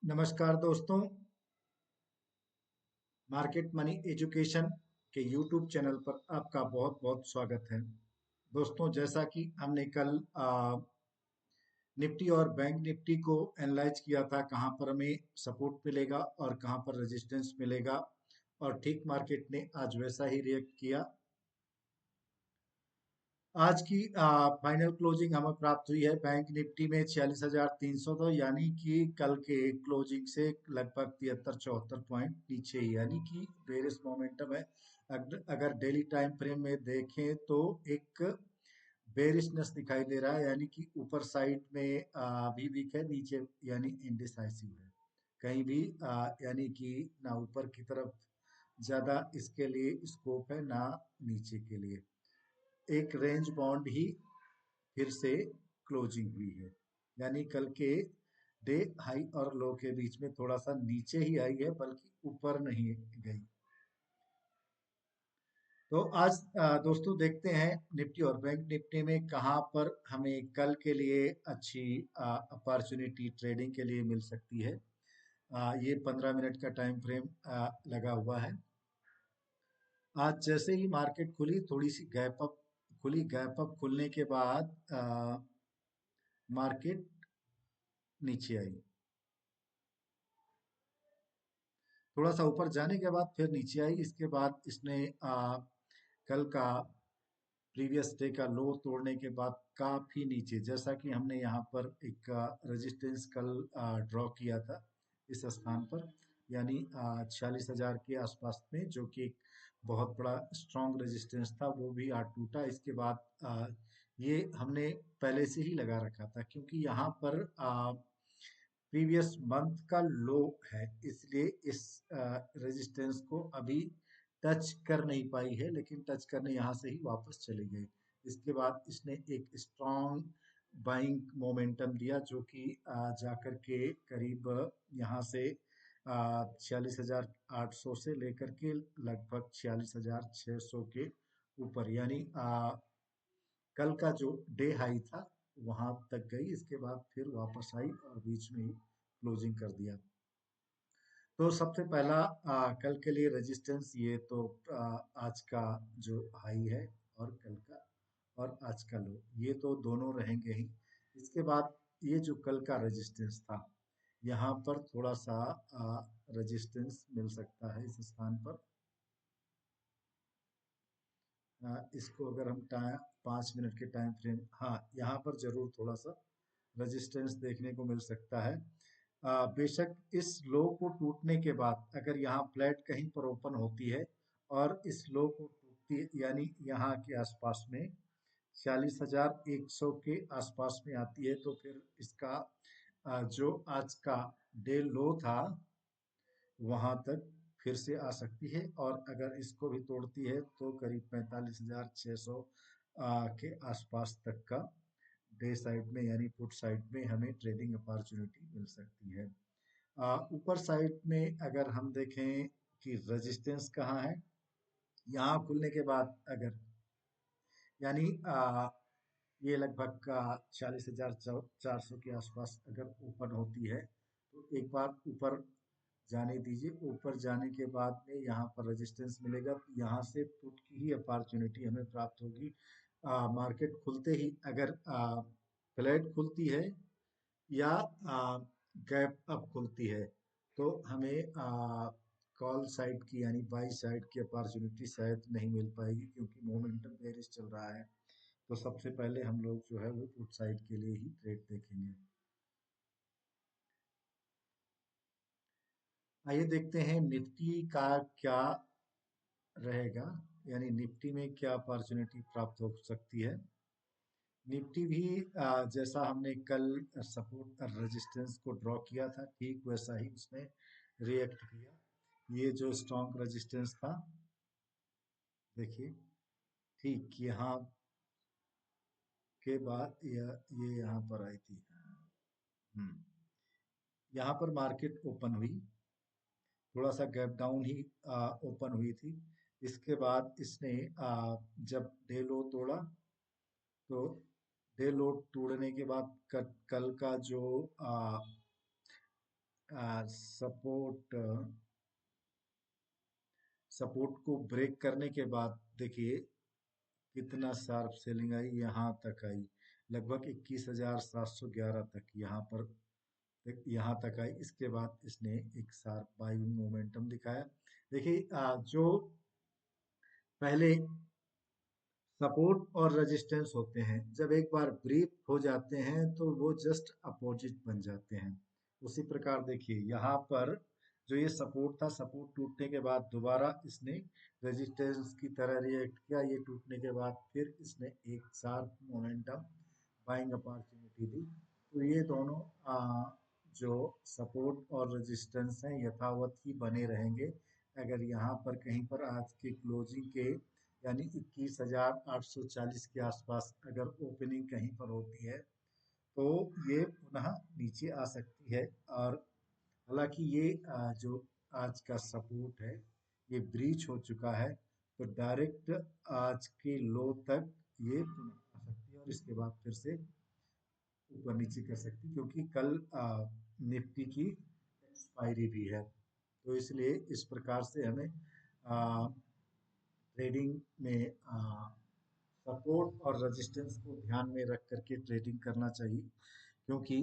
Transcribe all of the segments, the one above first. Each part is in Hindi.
नमस्कार दोस्तों। मार्केट मनी एजुकेशन के यूट्यूब चैनल पर आपका बहुत बहुत स्वागत है। दोस्तों, जैसा कि हमने कल निफ्टी और बैंक निफ्टी को एनालाइज किया था, कहां पर हमें सपोर्ट मिलेगा और कहां पर रेजिस्टेंस मिलेगा, और ठीक मार्केट ने आज वैसा ही रिएक्ट किया। आज की फाइनल क्लोजिंग हमें प्राप्त हुई है बैंक निफ्टी में 46,300, तो यानी कि कल के क्लोजिंग से लगभग 73-74 पॉइंट नीचे ही, यानी कि बेरिश मोमेंटम है। अगर डेली टाइम फ्रेम में देखें तो एक बेरिशनेस दिखाई दे रहा है, यानी कि ऊपर साइड में भी वीक है, नीचे यानी इंडिसाइसिव है। कहीं भी यानी कि ना ऊपर की तरफ ज्यादा इसके लिए स्कोप है, ना नीचे के लिए। एक रेंज बाउंड ही फिर से क्लोजिंग हुई है, यानी कल के डे हाई और लो के बीच में थोड़ा सा नीचे ही आई है, बल्कि ऊपर नहीं गई। तो आज दोस्तों देखते हैं निफ्टी और बैंक निफ्टी में कहां पर हमें कल के लिए अच्छी अपॉर्चुनिटी ट्रेडिंग के लिए मिल सकती है। ये 15 मिनट का टाइम फ्रेम लगा हुआ है। आज जैसे ही मार्केट खुली, थोड़ी सी गैप अप खुली, गैप अप खुलने के बाद मार्केट नीचे आई। थोड़ा सा ऊपर जाने के बाद फिर नीचे आई। इसके बाद इसने कल का प्रीवियस डे का लो तोड़ने के बाद काफी नीचे, जैसा कि हमने यहाँ पर एक रेजिस्टेंस कल ड्रॉ किया था इस स्थान पर, यानी 46,000 के आसपास में, जो कि एक बहुत बड़ा स्ट्रॉन्ग रेजिस्टेंस था, वो भी आज टूटा। इसके बाद ये हमने पहले से ही लगा रखा था, क्योंकि यहाँ पर प्रीवियस मंथ का लो है, इसलिए इस रेजिस्टेंस को अभी टच कर नहीं पाई है, लेकिन टच करने यहाँ से ही वापस चली गई। इसके बाद इसने एक स्ट्रॉन्ग बाइंग मोमेंटम दिया, जो कि जाकर के करीब यहाँ से 46,800 से लेकर के लगभग 46,600 के ऊपर, यानी कल का जो डे हाई था वहां तक गई। इसके बाद फिर वापस आई और बीच में ही क्लोजिंग कर दिया। तो सबसे पहला कल के लिए रेजिस्टेंस, ये तो आज का जो हाई है और कल का और आज का लो, ये तो दोनों रहेंगे ही। इसके बाद ये जो कल का रेजिस्टेंस था, यहाँ पर थोड़ा सा रेजिस्टेंस मिल सकता है इस स्थान पर। इसको अगर हम 5 मिनट के टाइम फ्रेम, हाँ, यहाँ पर जरूर थोड़ा सा रेजिस्टेंस देखने को मिल सकता है। बेशक इस लो को टूटने के बाद अगर यहाँ फ्लैट कहीं पर ओपन होती है और इस लो को टूटती, यानी यहाँ के आसपास में 46,100 के आसपास में आती है, तो फिर इसका जो आज का डे लो था वहां तक फिर से आ सकती है। और अगर इसको भी तोड़ती है तो करीब 45,600 के आसपास तक का डे साइड में, यानी पुट साइड में हमें ट्रेडिंग अपॉर्चुनिटी मिल सकती है। ऊपर साइड में अगर हम देखें कि रेजिस्टेंस कहाँ है, यहाँ खुलने के बाद अगर, यानी ये लगभग 46,400 के आसपास अगर ओपन होती है, तो एक बार ऊपर जाने दीजिए। ऊपर जाने के बाद में यहाँ पर रेजिस्टेंस मिलेगा, तो यहाँ से पुट की ही अपॉर्चुनिटी हमें प्राप्त होगी। मार्केट खुलते ही अगर फ्लैट खुलती है या गैप अप खुलती है, तो हमें कॉल साइड की, यानी बाई साइड की अपॉर्चुनिटी शायद नहीं मिल पाएगी, क्योंकि मोमेंटम बेरिश चल रहा है। तो सबसे पहले हम लोग जो है वो पुट साइड के लिए ही ट्रेड देखेंगे। आइए देखते हैं निफ्टी का क्या रहेगा, यानी निफ्टी में क्या अपॉर्चुनिटी प्राप्त हो सकती है। निफ्टी भी जैसा हमने कल सपोर्ट और रेजिस्टेंस को ड्रॉ किया था, ठीक वैसा ही उसने रिएक्ट किया। ये जो स्ट्रॉन्ग रेजिस्टेंस था, देखिए, ठीक यहाँ के बाद ये यहाँ पर आई थी। हम्म, यहाँ पर मार्केट ओपन हुई, थोड़ा सा गैप डाउन ही ओपन हुई थी। इसके बाद इसने जब डे लो तोड़ा, तो डे लो तोड़ने के बाद कल का जो सपोर्ट सपोर्ट को ब्रेक करने के बाद देखिए कितना शार्प सेलिंग आई, यहाँ तक आई लगभग 21,711 तक, यहाँ तक आई। इसके बाद इसने एक शार्प बाइंग मोमेंटम दिखाया। देखिए जो पहले सपोर्ट और रेजिस्टेंस होते हैं, जब एक बार ब्रीफ हो जाते हैं तो वो जस्ट अपोजिट बन जाते हैं। उसी प्रकार देखिए यहाँ पर जो ये सपोर्ट था, सपोर्ट टूटने के बाद दोबारा इसने रेजिस्टेंस की तरह रिएक्ट किया। ये टूटने के बाद फिर इसने एक शार्प मोमेंटम बाइंग अपॉर्चुनिटी दी। तो ये दोनों जो सपोर्ट और रेजिस्टेंस हैं यथावत ही बने रहेंगे। अगर यहाँ पर कहीं पर आज के क्लोजिंग के यानी 21,840 के आसपास अगर ओपनिंग कहीं पर होती है तो ये पुनः नीचे आ सकती है। और हालांकि ये जो आज का सपोर्ट है ये ब्रीच हो चुका है, तो डायरेक्ट आज के लो तक ये पुनः आ सकती है और इसके बाद फिर से ऊपर नीचे कर सकती है, क्योंकि कल निफ्टी की एक्सपायरी भी है। तो इसलिए इस प्रकार से हमें ट्रेडिंग में सपोर्ट और रेजिस्टेंस को ध्यान में रख करके ट्रेडिंग करना चाहिए, क्योंकि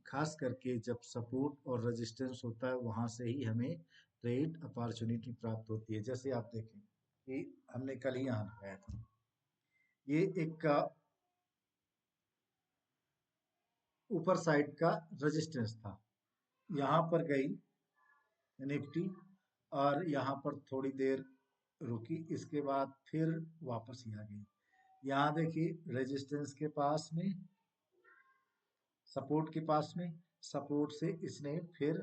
खास करके जब सपोर्ट और रेजिस्टेंस होता है वहां से ही हमें ट्रेड अपॉर्चुनिटी प्राप्त होती है। जैसे आप देखें कि हमने कल ही यहाँ लगाया था, ये एक ऊपर साइड का रेजिस्टेंस था, यहाँ पर गई निफ्टी और यहाँ पर थोड़ी देर रुकी, इसके बाद फिर वापस ही आ गई। यहाँ देखिए रेजिस्टेंस के पास में, सपोर्ट के पास में, सपोर्ट से इसने फिर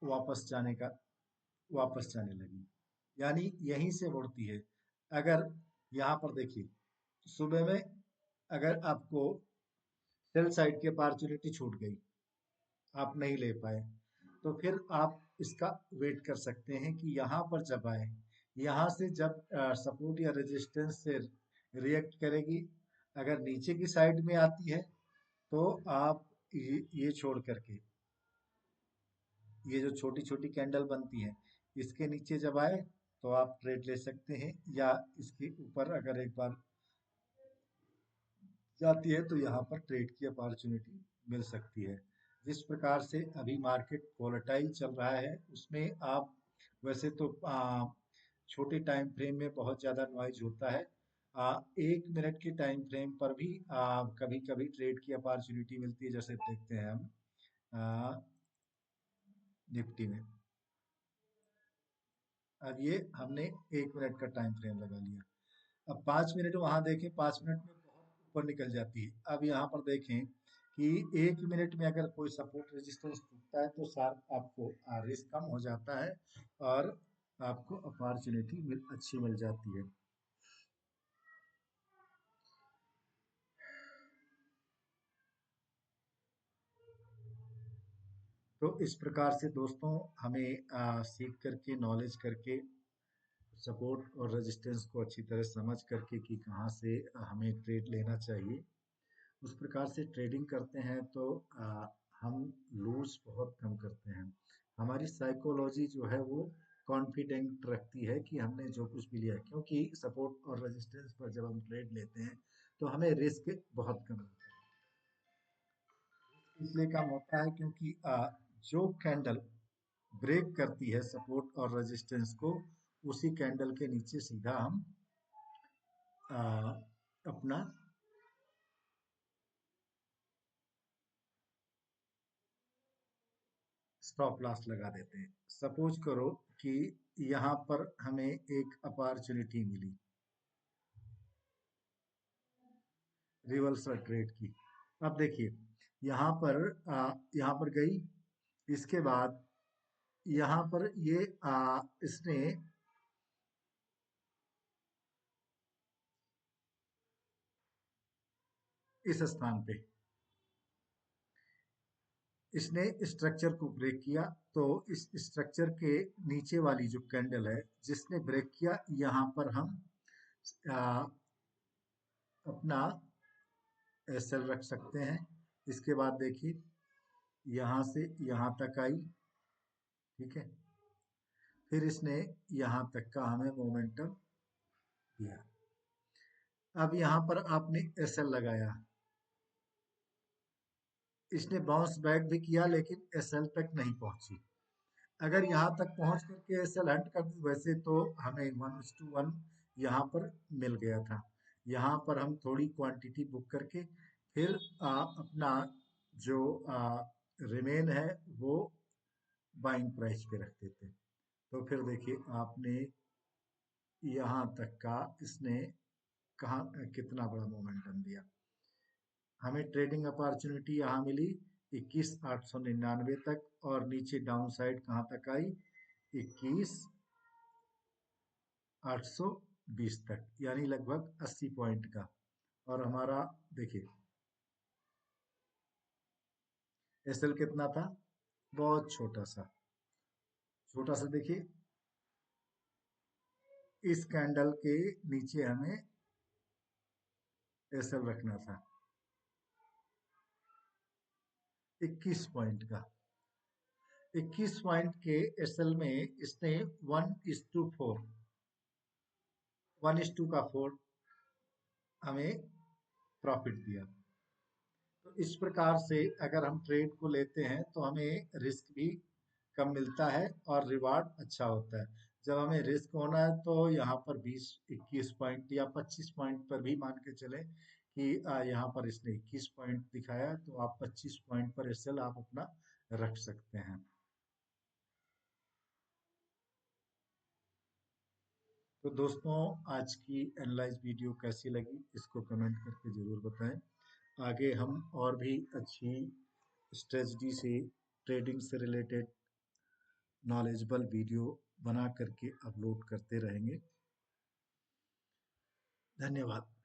वापस जाने लगी, यानी यहीं से मुड़ती है। अगर यहाँ पर देखिए सुबह में अगर आपको सेल साइड की अपॉर्चुनिटी छूट गई, आप नहीं ले पाए, तो फिर आप इसका वेट कर सकते हैं कि यहाँ पर जब आए, यहाँ से जब सपोर्ट या रेजिस्टेंस से रिएक्ट करेगी, अगर नीचे की साइड में आती है तो आप ये छोड़ करके, ये जो छोटी छोटी कैंडल बनती हैं इसके नीचे जब आए तो आप ट्रेड ले सकते हैं, या इसके ऊपर अगर एक बार जाती है तो यहाँ पर ट्रेड की अपॉर्चुनिटी मिल सकती है। जिस प्रकार से अभी मार्केट वोलेटाइल चल रहा है उसमें आप वैसे तो छोटे टाइम फ्रेम में बहुत ज़्यादा नॉइज होता है, 1 मिनट के टाइम फ्रेम पर भी कभी कभी ट्रेड की अपॉर्चुनिटी मिलती है। जैसे देखते हैं हम निफ्टी में, अब ये हमने 1 मिनट का टाइम फ्रेम लगा लिया, अब 5 मिनट वहां देखें, 5 मिनट में बहुत ऊपर निकल जाती है। अब यहाँ पर देखें कि 1 मिनट में अगर कोई सपोर्ट रेजिस्टेंस टूटता है तो शार्प आपको रिस्क कम हो जाता है और आपको अपॉर्चुनिटी अच्छी मिल जाती है। तो इस प्रकार से दोस्तों हमें सीख करके, नॉलेज करके, सपोर्ट और रेजिस्टेंस को अच्छी तरह समझ करके कि कहाँ से हमें ट्रेड लेना चाहिए, उस प्रकार से ट्रेडिंग करते हैं तो हम लूज बहुत कम करते हैं। हमारी साइकोलॉजी जो है वो कॉन्फिडेंट रखती है कि हमने जो कुछ भी लिया है, क्योंकि सपोर्ट और रेजिस्टेंस पर जब हम ट्रेड लेते हैं तो हमें रिस्क बहुत कम होता है। इसलिए कम होता है क्योंकि जो कैंडल ब्रेक करती है सपोर्ट और रेजिस्टेंस को, उसी कैंडल के नीचे सीधा हम आ, अपना स्टॉप लॉस लगा देते हैं। सपोज करो कि यहाँ पर हमें एक अपॉर्चुनिटी मिली रिवर्सल ट्रेड की। अब देखिए यहाँ पर गई, इसके बाद यहाँ पर ये इसने इस स्थान पे इसने स्ट्रक्चर को ब्रेक किया, तो इस स्ट्रक्चर के नीचे वाली जो कैंडल है जिसने ब्रेक किया, यहाँ पर हम आ, अपना एसएल रख सकते हैं। इसके बाद देखिए यहाँ से यहाँ तक आई, ठीक है। फिर इसने यहाँ तक का हमें मोमेंटम दिया। अब यहाँ पर आपने एस एल लगाया, इसने बाउंस बैक भी किया लेकिन एस एल तक नहीं पहुंची। अगर यहाँ तक पहुंच करके एस एल हट कर दी, वैसे तो हमें 1:1 यहाँ पर मिल गया था। यहाँ पर हम थोड़ी क्वांटिटी बुक करके फिर अपना जो रिमेन है वो बाइंग प्राइस पे रख देते। तो फिर देखिए आपने यहाँ तक का इसने कहाँ कितना बड़ा मोमेंटम दिया। हमें ट्रेडिंग अपॉर्चुनिटी यहाँ मिली 21,899 तक, और नीचे डाउन साइड कहाँ तक आई, 21,820 तक, यानी लगभग 80 पॉइंट का। और हमारा देखिए एसएल कितना था, बहुत छोटा सा, छोटा सा। देखिए इस कैंडल के नीचे हमें एसएल रखना था 21 पॉइंट का। 21 पॉइंट के एसएल में इसने 1:4, 1:4 हमें प्रॉफिट दिया। तो इस प्रकार से अगर हम ट्रेड को लेते हैं तो हमें रिस्क भी कम मिलता है और रिवार्ड अच्छा होता है। जब हमें रिस्क होना है तो यहाँ पर 20-21 पॉइंट या 25 पॉइंट पर भी मान के चले कि यहाँ पर इसने 21 पॉइंट दिखाया, तो आप 25 पॉइंट पर एसएल आप अपना रख सकते हैं। तो दोस्तों, आज की एनालाइज वीडियो कैसी लगी इसको कमेंट करके ज़रूर बताएं। आगे हम और भी अच्छी स्ट्रेटजी से, ट्रेडिंग से रिलेटेड नॉलेजेबल वीडियो बना करके अपलोड करते रहेंगे। धन्यवाद।